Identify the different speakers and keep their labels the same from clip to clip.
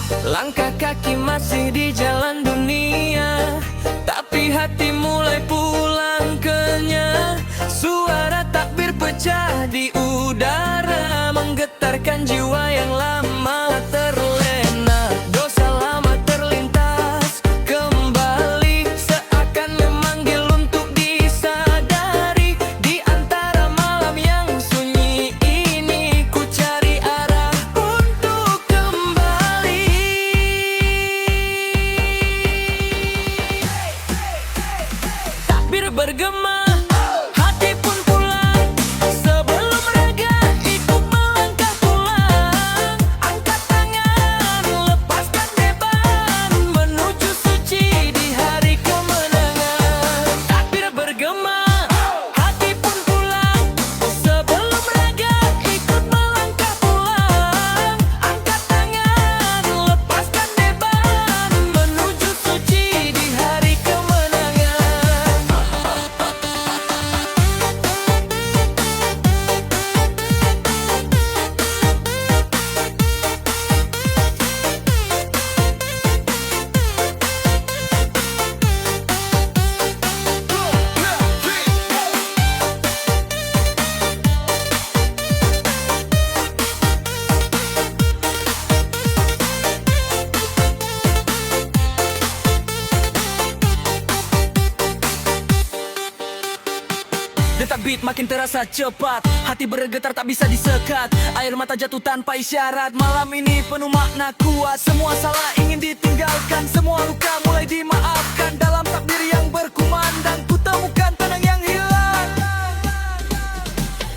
Speaker 1: Langkah kaki masih di jalan dunia, tapi hati mulai pulang kenyang. Suara takbir pecah di udara, menggetarkan jiwa yang lama terlena. Dosa lama terlintas kembali, seakan memanggil untuk disadari. Di antara malam yang sunyi ini, ku cari arah untuk kembali. Takbir bergema, hati pun pulang. Sebelum raga ikut melangkah pulang, angkat tangan, lepaskan beban, menuju suci di hari kemenangan. Takbir bergema, hati pun pulang. Sebelum raga ikut melangkah pulang, angkat tangan, lepaskan beban, menuju suci di hari kemenangan. Detak beat makin terasa cepat, hati bergetar tak bisa disekat. Air mata jatuh tanpa isyarat, malam ini penuh makna kuat. Semua salah ingin ditinggalkan, semua luka mulai dimaafkan. Dalam takbir yang berkumandang, ku temukan tenang yang hilang.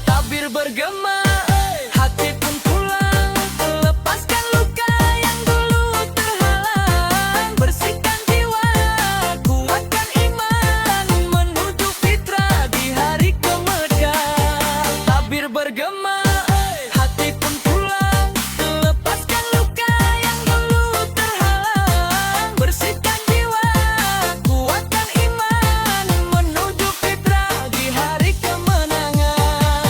Speaker 1: Takbir bergema, hati pun pulang. Lepaskan luka yang dulu terhalang, bersihkan jiwa, kuatkan iman, menuju fitrah di hari kemerdekaan. Takbir bergema, hati pun pulang. Lepaskan luka yang dulu terhalang, bersihkan jiwa, kuatkan iman, menuju fitrah di hari kemenangan.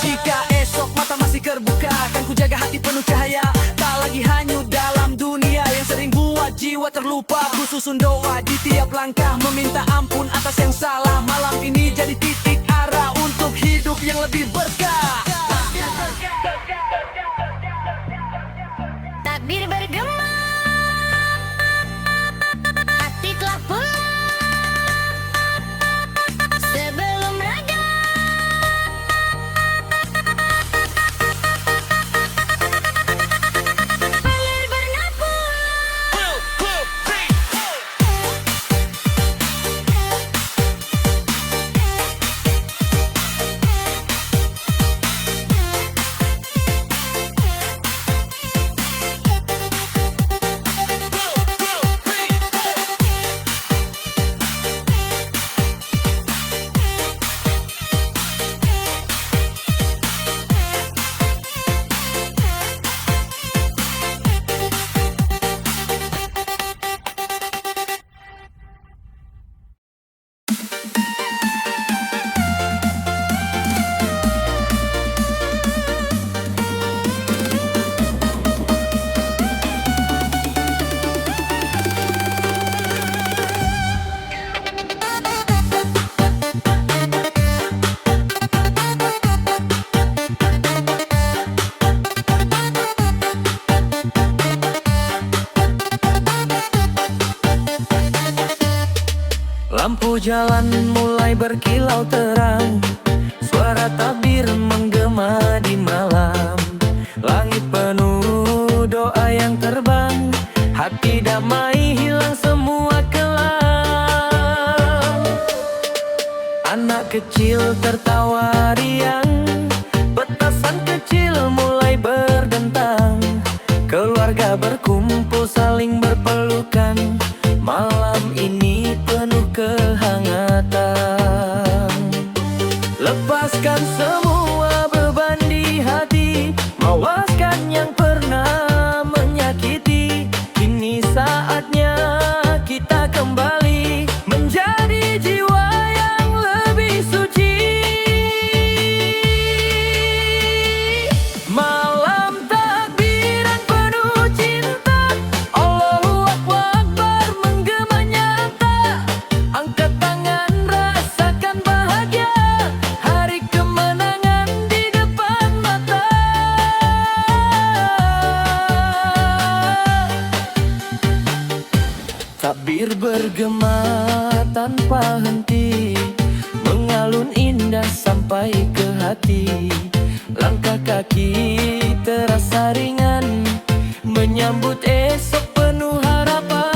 Speaker 1: Jika esok mata masih terbuka, akan ku jaga hati penuh cahaya. Tak lagi hanyut dalam dunia yang sering buat jiwa terlupa. Ku susun doa di tiap langkah, meminta ampun atas yang salah. Malam ini jadi titik arah untuk hidup yang lebih berkah.
Speaker 2: Takbir bergema, hati telah pulang. Sebelum raga air bernafas.
Speaker 1: Lampu jalan mulai berkilau terang, suara takbir menggema di malam. Langit penuh doa yang terbang, hati damai hilang semua kelam. Anak kecil tertawa riang, petasan kecil mulai berdentang. Keluarga berkumpul saling berpelukan, malam ini penuh kehangatan. Lepaskan semua beban di hati, mawaskan yang pernah menyakiti. Kini saatnya kita kembali menjadi jiwa yang lebih suci. Takbir bergema tanpa henti, mengalun indah sampai ke hati. Langkah kaki terasa ringan, menyambut esok penuh harapan.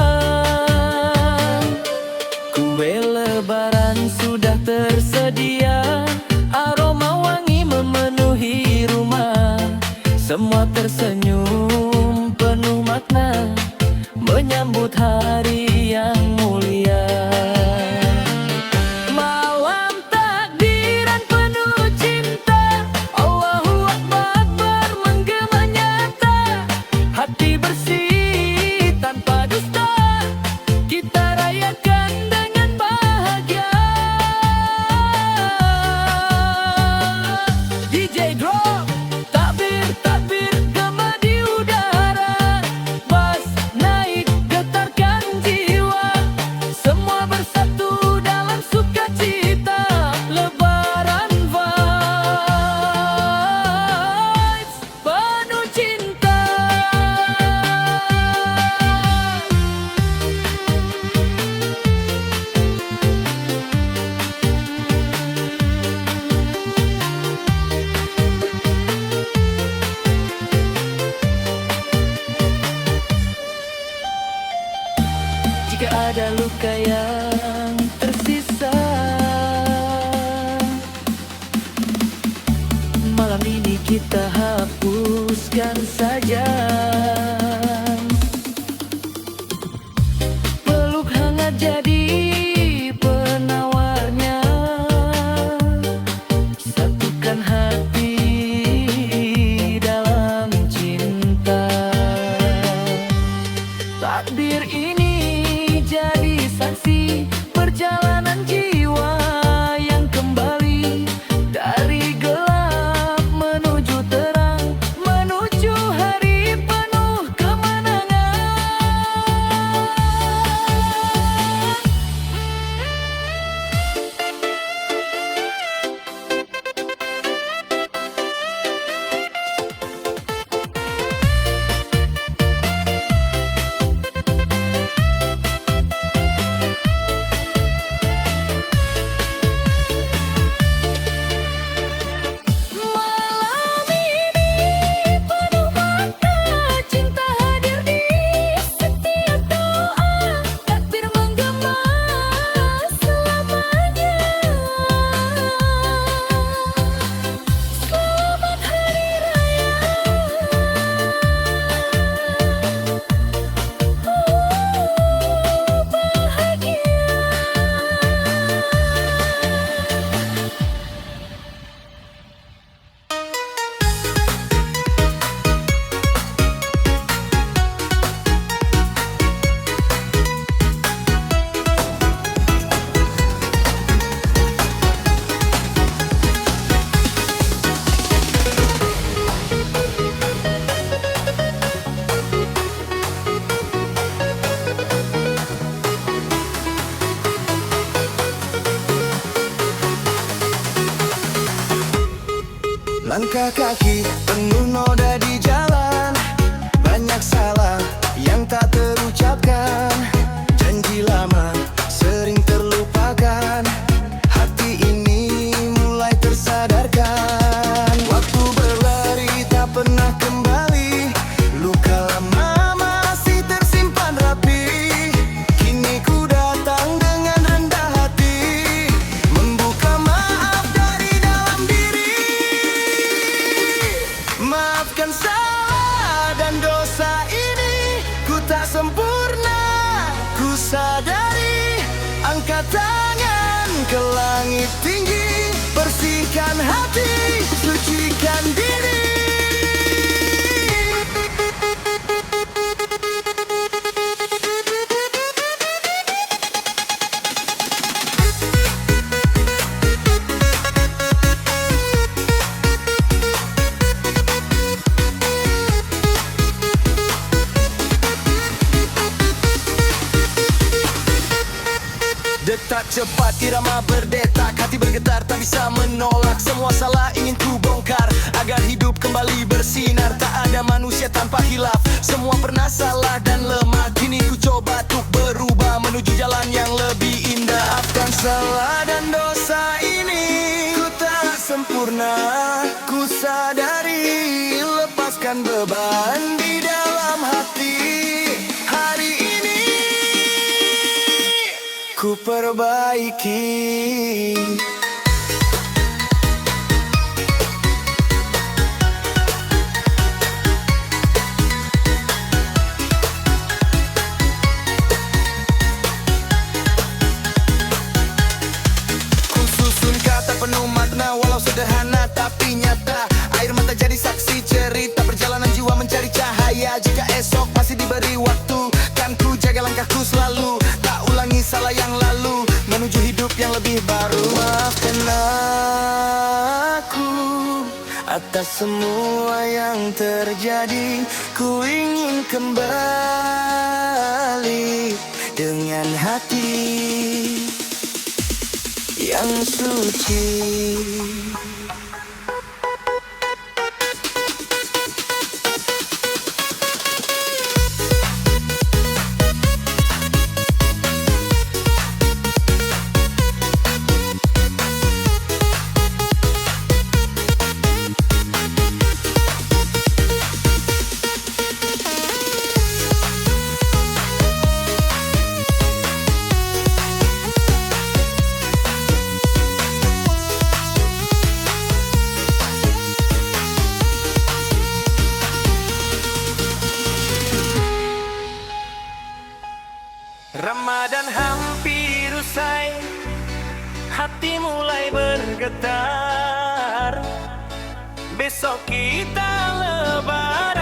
Speaker 1: Kue lebaran sudah tersedia, aroma wangi memenuhi rumah. Semua tersenyum penuh makna, menyambut hari yang mulia. Malam takbiran penuh cinta, Allahu Akbar menggema nyata. Hati bersih tanpa dusta, kita rayakan dengan bahagia. DJ drop, takbir gema di udara. Bass naik getarkan jiwa, semua bersatu dalam sukacita. Lebaran vibes penuh cinta. Jika ada luka yang tersisa, malam ini kita hapuskan saja. Peluk hangat jadi penawarnya, satukan hati dalam cinta. Takbir ini jadi saksi perjalanan jiwa yang kembali dari gelap menuju terang, menuju hari penuh kemenangan. Malam ini penuh makna, cinta hadir di setiap doa. Takbir menggema selamanya. Selamat Hari Raya. Bahagia.
Speaker 3: Langkah kaki penuh noda di jalan, banyak salah yang tak terucapkan. Janji lama sering terlupakan, hati ini mulai tersadarkan. Waktu berlari tak pernah kembali, luka lama masih tersimpan rapi. Kini ku datang dengan rendah hati, membuka maaf dari dalam diri. Maafkan salah dan dosa ini, ku tak sempurna, ku sadari. Angkat tangan ke langit tinggi, bersihkan hati, sucikan diri. Detak cepat, irama berdetak, hati bergetar, tak bisa menolak. Semua salah ingin ku bongkar, agar hidup kembali bersinar. Tak ada manusia tanpa hilaf, semua pernah salah dan lemah. Kini ku coba untuk berubah. ku perbaiki. Ku susun kata penuh makna walau sederhana tapi nyata. Air mata jadi saksi cerita perjalanan jiwa mencari cahaya. Jika esok masih diberi waktu, kan ku jaga langkahku selalu. Tak ulangi salah yang lalu, menuju hidup yang lebih baru. Maafkan aku atas semua yang terjadi. Ku ingin kembali dengan hati yang suci. Ramadan hampir usai, hati mulai bergetar. Besok kita lebaran.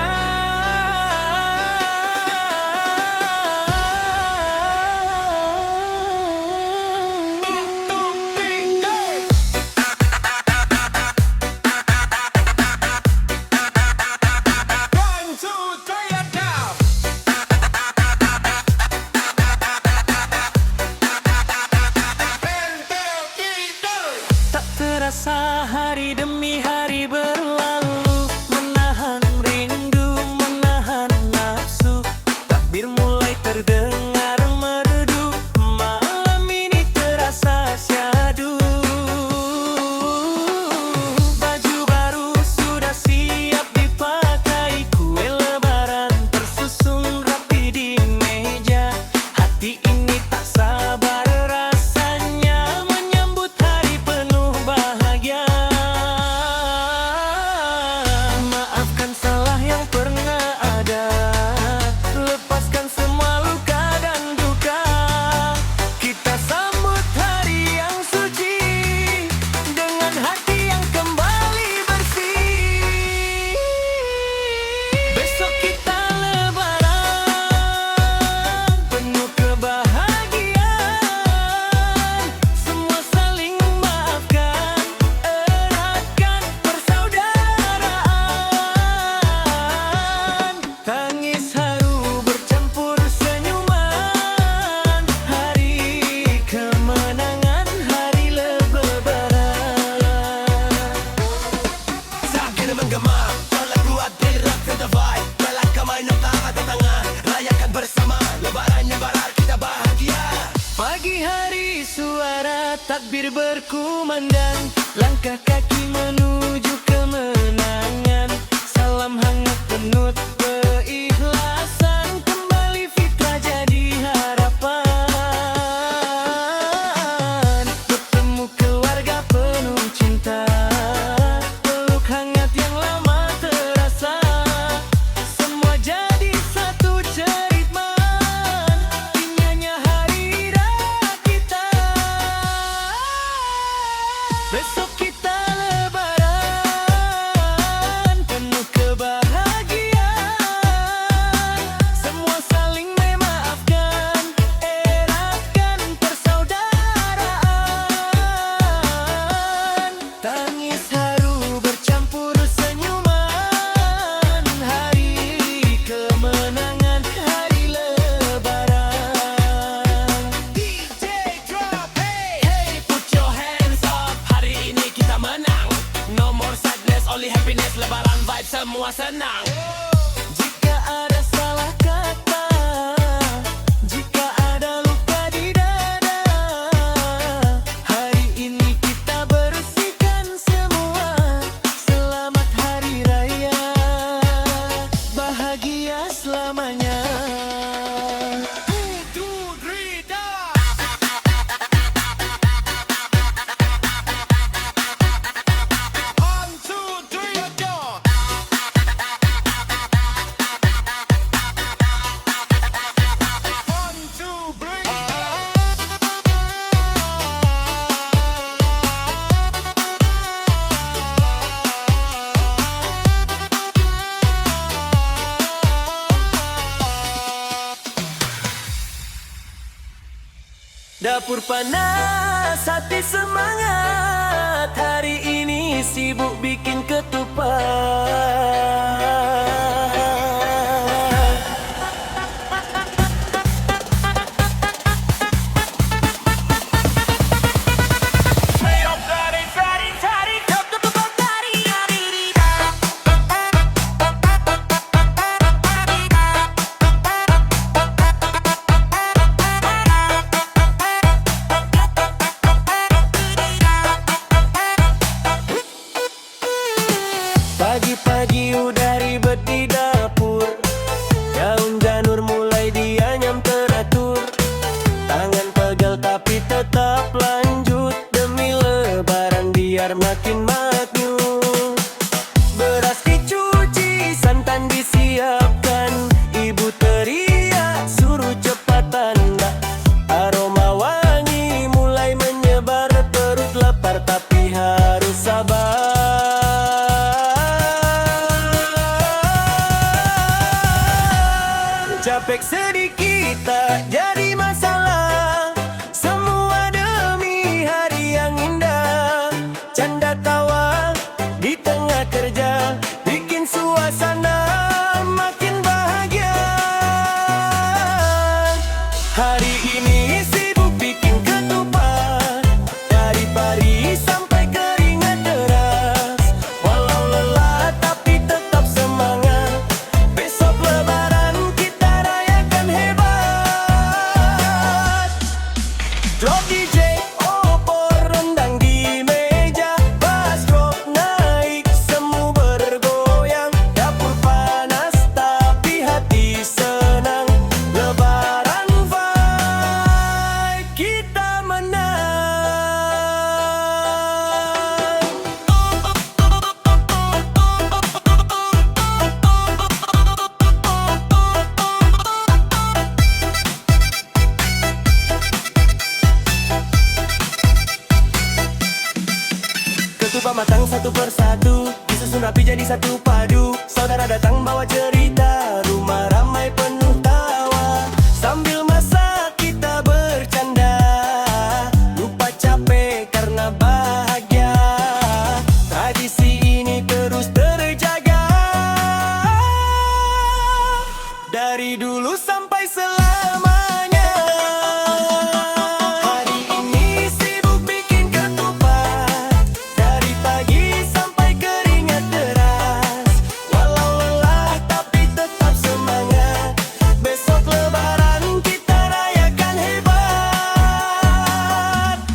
Speaker 3: Terasa hari demi hari berlalu, menahan rindu, menahan nafsu. Takbir mulai terdengar merdu, malam ini terasa syahdu. Baju baru sudah siap dipakai, kue lebaran tersusun rapi di meja. Hati ini tak sabar rasanya menyambut hari penuh bahagia. Maafkan salah yang pernah ada, lepaskan semua luka dan duka. Kita sambut hari yang suci dengan hati yang kembali bersih. Besok kita lebaran penuh kebahagiaan. Semua saling maafkan, eratkan persaudaraan. Tangis haru bercampur senyuman, hari kemenangan, hari lebaran. Saat kita menggema, telah kuat gerak ke the vibe. Belakang main tangan di tangan, rayakan bersama lebaran yang barat kita bahagia. Pagi hari suara takbir berkumandang, langkah kaki menuju kemenangan. Salam hangat penuh keikhlasan, kembali fitrah jadi harapan. Bertemu keluarga penuh cinta, peluk hangat yang lama terasa. Semua jadi satu ceritman, indahnya hari raya kita. Besok kita lebaran penuh kebahagiaan. Semua saling memaafkan, eratkan persaudaraan. Tangis haru bercampur senyuman, hari kemenangan, hari lebaran. DJ drop, hey, hey, put your hands up. Hari ini kita menang. No more sadness, only happiness. Lebaran vibe semua senang. Jika ada salah kata, jika ada luka di dada, hari ini kita bersihkan semua. Selamat hari raya, bahagia selamanya. 1, 2, 3, Dapur panas, hati semangat. Hari ini sibuk bikin ketupat. Pagi-pagi udah ribet di dapur. Daun janur mulai dianyam teratur. Tangan pegel tapi tetap lanjut. Demi lebaran biar makin maknyur. Beras dicuci, santan disiapkan. Ibu teriak suruh cepat tanda. Aroma wangi mulai menyebar. Perut lapar tapi harus sabar. Capek sedikit tak jadi masalah. Semua demi hari yang indah. Canda tawa di tengah kerja bikin suasana makin bahagia. Hari ini sibuk bikin ketupat. Dari pagi sampai keringat deras. Walau lelah tapi tetap semangat. Besok lebaran drop DJ, opor rendang di meja. Bass drop naik, semu bergoyang. Dapur panas tapi hati senang. Lebaran vibe, kita menang. Ketupat matang satu persatu, disusun rapi jadi satu padu. Saudara datang bawa cerita, rumah ramai penuh tawa. Sambil masak kita bercanda, lupa capek karena bahagia. Tradisi ini terus terjaga, dari dulu sampai selamanya. Hari ini sibuk bikin ketupat. Dari pagi sampai keringat deras. Walau lelah tapi tetap semangat. Besok lebaran kita rayakan hebat.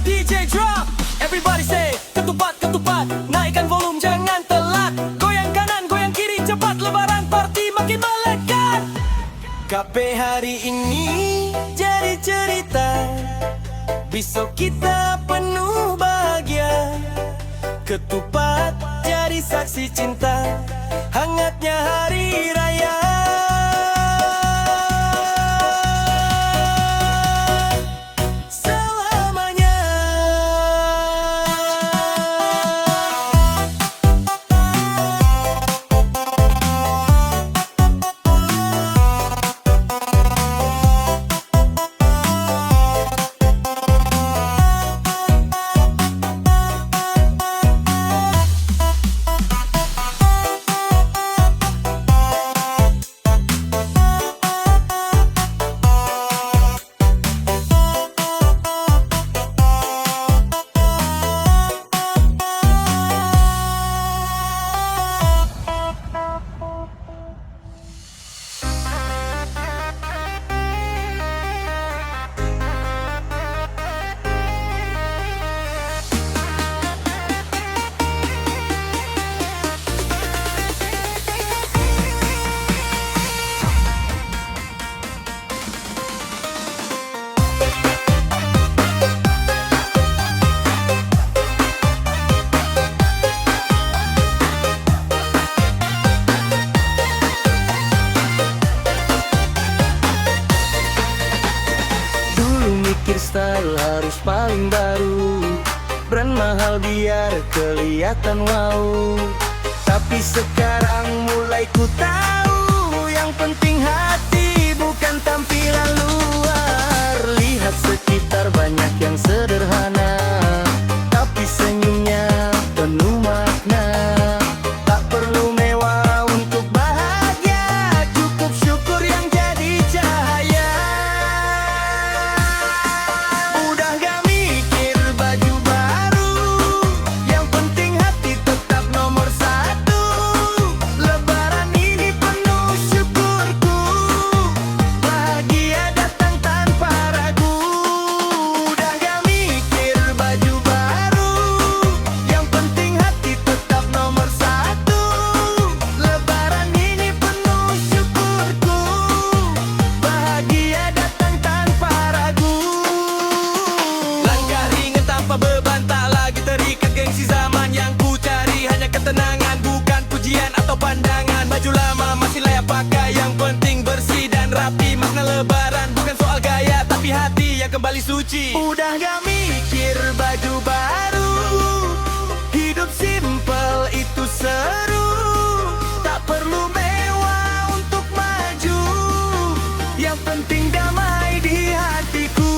Speaker 3: DJ drop, everybody say ketupat, ketupat. Naikkan volume jangan telat. Goyang kanan, goyang kiri cepat. Lebaran party makin melekat. KP hari ini jadi cerita. Besok kita penuh bahagia. Ketupat jadi saksi cinta. Hangatnya hari raya. Selamanya. style harus paling baru, brand mahal biar kelihatan wow. Tapi sekarang mulai ku tahu, yang penting hati bukan tampilan luar. Lihat sekitar banyak suci.
Speaker 1: Udah gak mikir baju baru, hidup simple itu seru. Tak perlu mewah untuk maju, yang penting damai di hatiku.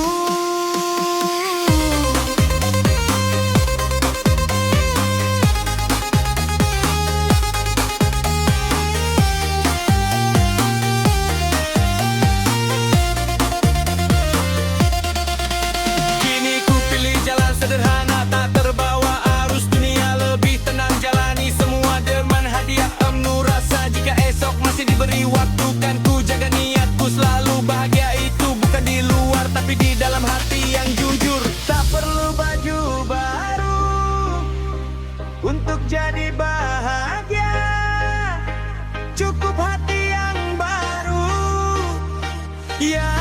Speaker 3: Kini ku pilih jalan sederhana, tak terbawa arus dunia, lebih tenang jalani semua dengan hadiah penuh rasa. Jika esok masih diberi waktu, kan ku jaga niatku selalu bahagia. Itu bukan di luar tapi di dalam hati yang jujur.
Speaker 1: Tak perlu baju baru untuk jadi bahagia, cukup hati yang baru. Ya